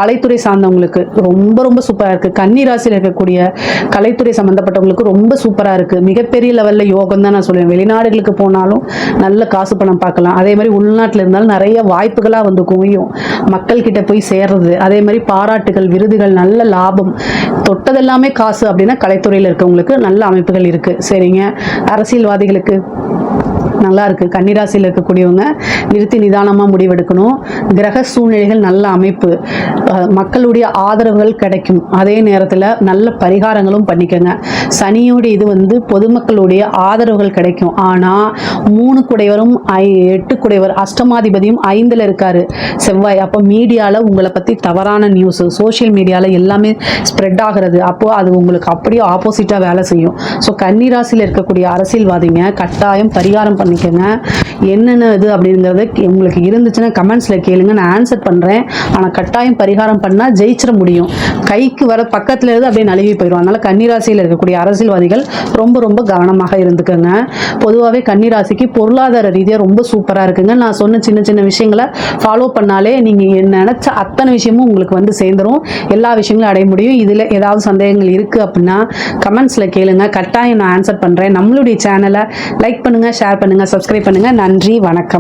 கலைத்துறை சார்ந்தவங்களுக்கு ரொம்ப ரொம்ப சூப்பராக இருக்குது. கன்னி ராசியில் இருக்கக்கூடிய கலைத்துறை சம்மந்தப்பட்டவங்களுக்கு ரொம்ப சூப்பராக இருக்குது. மிகப்பெரிய லெவலில் யோகம் தான் நான் சொல்லுவேன். வெளிநாடுகளுக்கு போனாலும் நல்ல காசு பணம் பார்க்கலாம். அதே மாதிரி உள்நாட்டில் இருந்தாலும் நிறைய வாய்ப்புகளாக வந்து குவியும். மக்கள் கிட்ட போய் சேர்றது, அதே மாதிரி பாராட்டுகள், விருதுகள், நல்ல லாபம், தொட்டதெல்லாமே காசு அப்படின்னா கலைத்துறையில் இருக்கவங்களுக்கு நல்ல அமைப்புகள் இருக்குது. சரிங்க. அரசியல்வாதிகளுக்கு நல்லா இருக்குது. கன்னிராசியில் இருக்கக்கூடியவங்க நிறுத்தி நிதானமாக முடிவெடுக்கணும். கிரக சூழ்நிலைகள் நல்ல அமைப்பு, மக்களுடைய ஆதரவுகள் கிடைக்கும். அதே நேரத்தில் நல்ல பரிகாரங்களும் பண்ணிக்கோங்க. சனியோடைய இது வந்து பொதுமக்களுடைய ஆதரவுகள் கிடைக்கும். ஆனால் 3 குடைவரும் 8 குடைவர் அஷ்டமாதிபதியும் 5ல் இருக்காரு செவ்வாய். அப்போ மீடியாவில் உங்களை பற்றி தவறான நியூஸ், சோஷியல் மீடியாவில் எல்லாமே ஸ்ப்ரெட் ஆகிறது. அப்போது அது உங்களுக்கு அப்படியே ஆப்போசிட்டாக வேலை செய்யும். ஸோ கன்னிராசியில் இருக்கக்கூடிய அரசியல்வாதிங்க கட்டாயம் பரிகாரம் பண்ணிக்கோங்க. என்னென்ன இது அப்படிங்கிறது உங்களுக்கு இருந்துச்சுன்னா கமெண்ட்ஸில் கேளுங்க, நான் ஆன்சர் பண்ணுறேன். ஆனால் கட்டாயம் பரிகாரம் பண்ணால் ஜெயிச்சிட முடியும். கைக்கு வர பக்கத்தில் இருந்து அப்படியே நழுவி போயிடும். அதனால் கன்னிராசியில் இருக்கக்கூடிய அரசியல்வாதிகள் ரொம்ப ரொம்ப கவனமாக இருந்துக்கோங்க. பொதுவாகவே கன்னிராசிக்கு பொருளாதார ரீதியாக ரொம்ப சூப்பராக இருக்குங்க. நான் சொன்ன சின்ன சின்ன விஷயங்களை ஃபாலோ பண்ணாலே நீங்கள் நினச்ச அத்தனை விஷயமும் உங்களுக்கு வந்து சேர்ந்துடும். எல்லா விஷயங்களும் அடைய முடியும். இதில் ஏதாவது சந்தேகங்கள் இருக்குது அப்படின்னா கமெண்ட்ஸில் கேளுங்க, கட்டாயம் நான் ஆன்சர் பண்ணுறேன். நம்மளுடைய சேனலை லைக் பண்ணுங்கள், ஷேர் பண்ணுங்கள், சப்ஸ்கிரைப் பண்ணுங்கள். நன்றி, வணக்கம்.